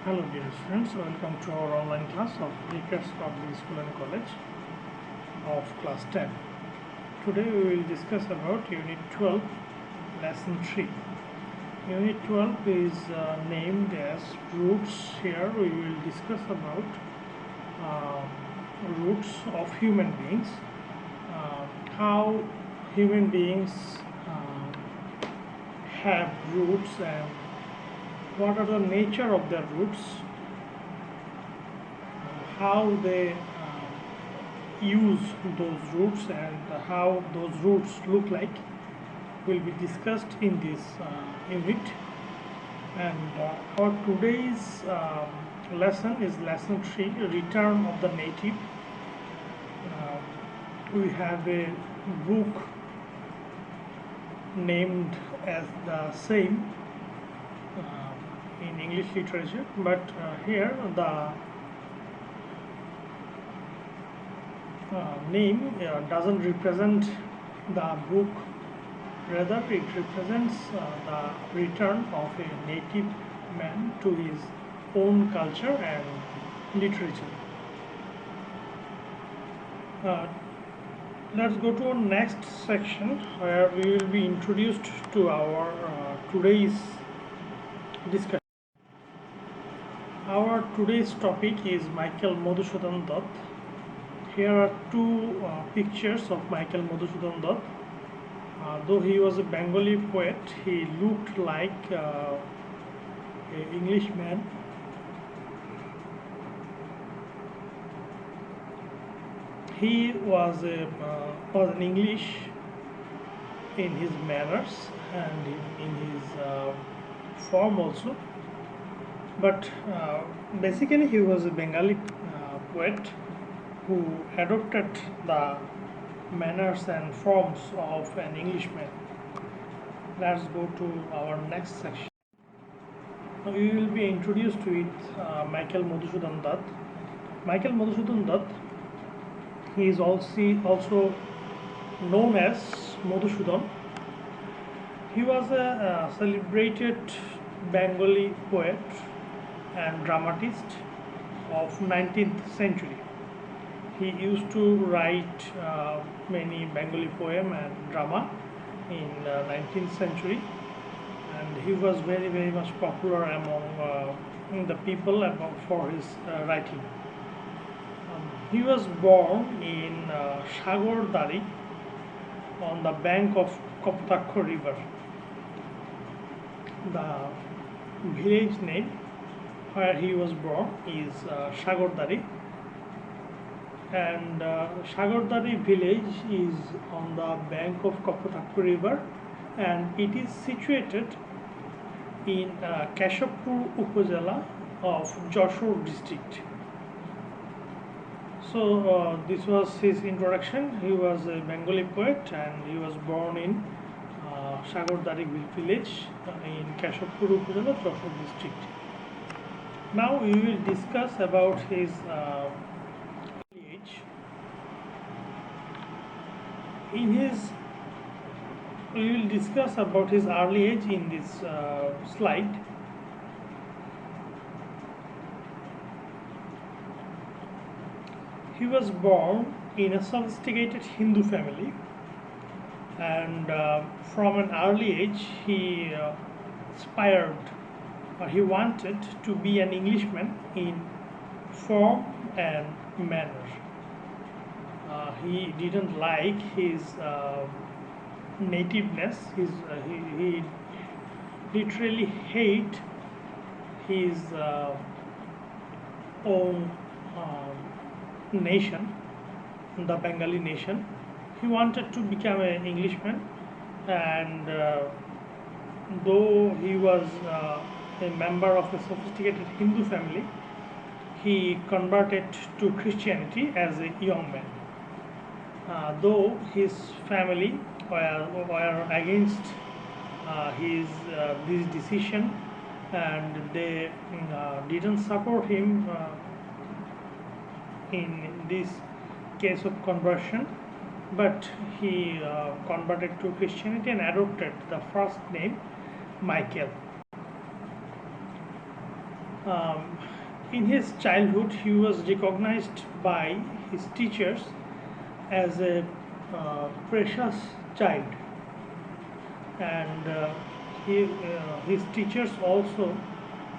Hello dear students, welcome to our online class of Vickers Public School and College of class 10. Today we will discuss about Unit 12, Lesson 3. Unit 12 is named as Roots. Here we will discuss about roots of human beings, how human beings have roots and what are the nature of their roots, how they use those roots and how those roots look like will be discussed in this unit. And our today's lesson is lesson 3, Return of the Native. We have a book named as the same in English literature, but here the name doesn't represent the book, rather it represents the return of a native man to his own culture and literature. Let's go to our next section where we will be introduced to our today's discussion. Our today's topic is Michael Madhusudan Dutt. Here are two pictures of Michael Madhusudan Dutt. Though he was a Bengali poet, he looked like an Englishman. He was an English in his manners and in his form also. But basically he was a Bengali poet who adopted the manners and forms of an Englishman. Let's go to our next section. Now we will be introduced with Michael Madhusudan Dutt. Michael Madhusudan Dutt, he is also known as Madhusudan. He was a celebrated Bengali poet and dramatist of 19th century. He used to write many Bengali poem and drama in 19th century, and he was very much popular among the people for his writing. He was born in Sagordari on the bank of Kapotakho river. The village name where he was born is Sagordari, and Sagordari village is on the bank of Kapotakho river, and it is situated in Keshapur Upazila of Joshore district. So this was his introduction. He was a Bengali poet and he was born in Sagordari village in Keshapur Upazila, Joshore district. Now we will discuss about his early age. We will discuss about his early age in this slide. He was born in a sophisticated Hindu family, and from an early age he aspired, or he wanted to be an Englishman in form and manner. He didn't like his nativeness. He literally hate his own nation, the Bengali nation. He wanted to become an Englishman, and though he was a member of a sophisticated Hindu family, he converted to Christianity as a young man. Though his family were against this decision, and they didn't support him in this case of conversion, but he converted to Christianity and adopted the first name Michael. Um, in his childhood, he was recognized by his teachers as a precious child, and his teachers also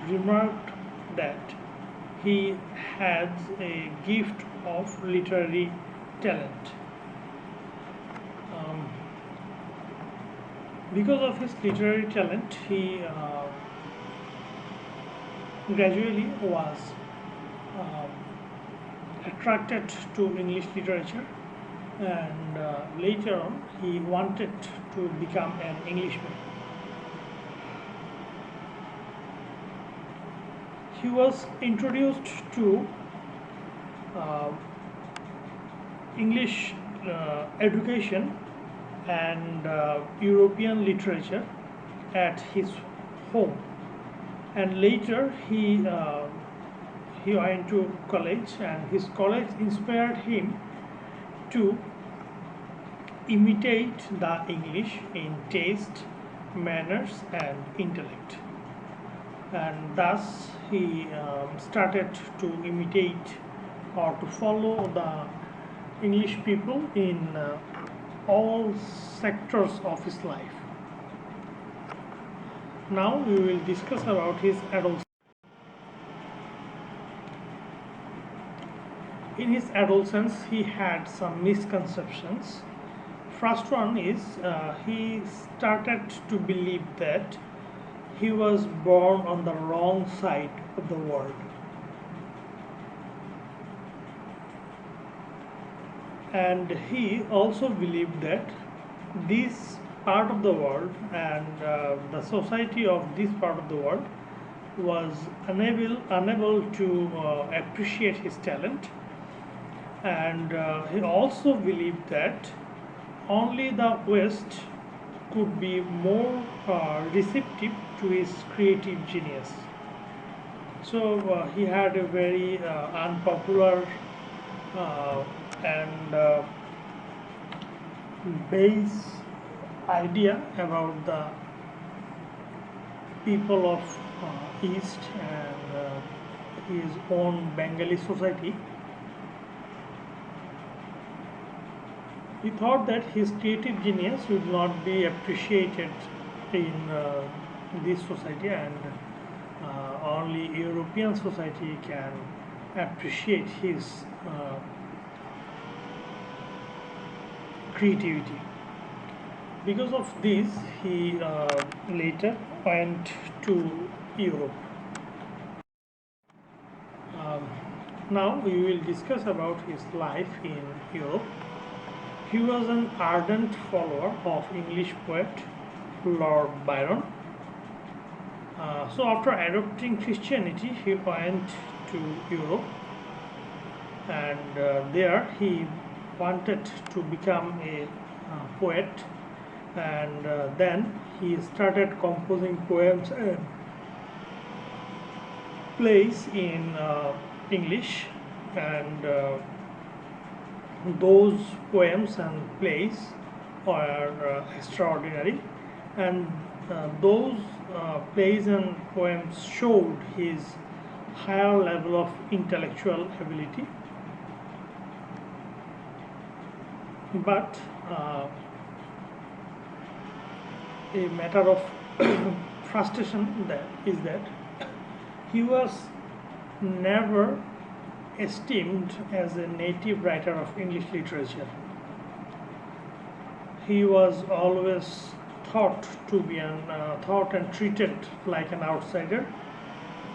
remarked that he has a gift of literary talent. Um, because of his literary talent, he gradually was um, attracted to English literature, and later on he wanted to become an Englishman. He was introduced to uh, English education and European literature at his home, and later he went to college, and his college inspired him to imitate the English in taste, manners, and intellect. And thus he started to imitate or to follow the English people in all sectors of his life. Now we will discuss about his adolescence. In his adolescence, he had some misconceptions. First one is he started to believe that he was born on the wrong side of the world. And he also believed that this part of the world and the society of this part of the world was unable to appreciate his talent, and he also believed that only the West could be more receptive to his creative genius. So he had a very unpopular and base idea about the people of East and his own Bengali society. He thought that his creative genius would not be appreciated in this society, and only European society can appreciate his creativity. Because of this, he later went to Europe. Um, Now we will discuss about his life in Europe. He was an ardent follower of English poet Lord Byron. So after adopting Christianity, he went to Europe, and there he wanted to become a poet, and then he started composing poems and plays in English, and those poems and plays are extraordinary, and those plays and poems showed his higher level of intellectual ability. But a matter of frustration is that he was never esteemed as a native writer of English literature. He was always thought to be thought and treated like an outsider,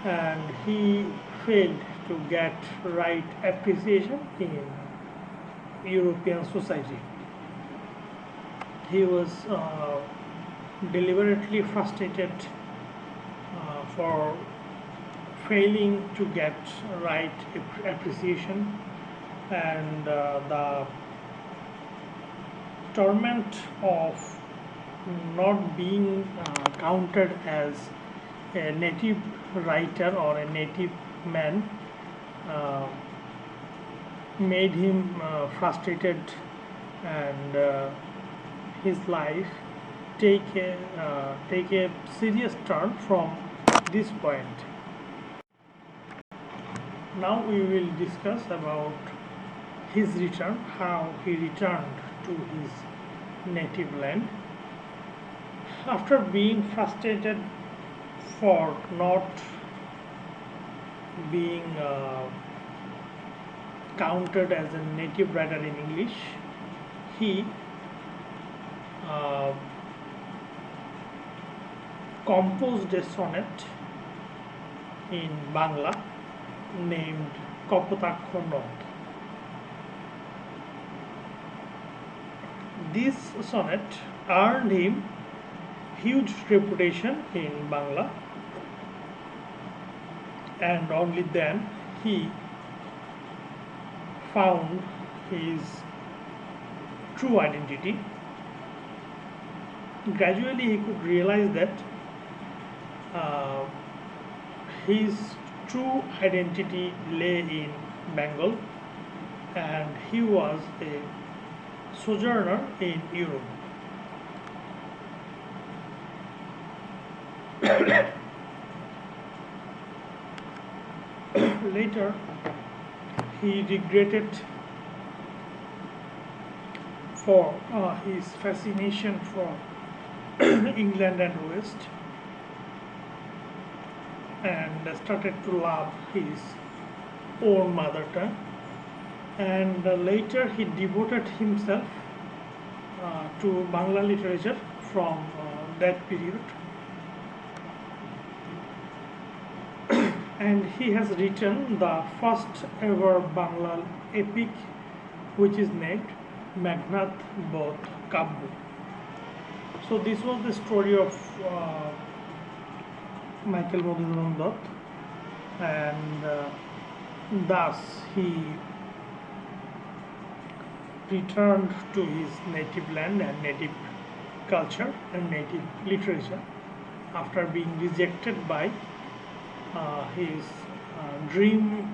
and he failed to get right appreciation in European society. He was deliberately frustrated for failing to get right appreciation, and the torment of not being counted as a native writer or a native man made him frustrated, and his life take a serious turn from this point. Now we will discuss about his return, how he returned to his native land after being frustrated for not being counted as a native writer in English. He uh, composed a sonnet in Bangla named Kapotaksha Nod. This sonnet earned him huge reputation in Bangla, and only then he found his true identity. Gradually he could realize that uh, his true identity lay in Bengal, and he was a sojourner in Europe. Later, he regretted for his fascination for England and West, and started to love his own mother tongue. And later, he devoted himself to Bangla literature from that period. And he has written the first ever Bangla epic, which is named Meghnad Bodh Kabbu. So this was the story of Michael Madhusudan Dutt, and thus he returned to his native land and native culture and native literature after being rejected by his dream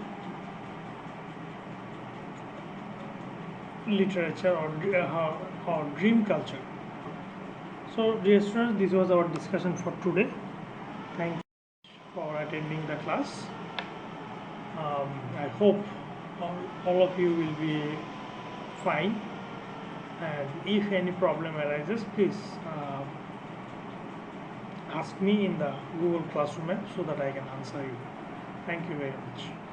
literature or dream culture. So dear students, this was our discussion for today. Thank you for attending the class. I hope all of you will be fine, and if any problem arises, please ask me in the Google Classroom app so that I can answer you. Thank you very much.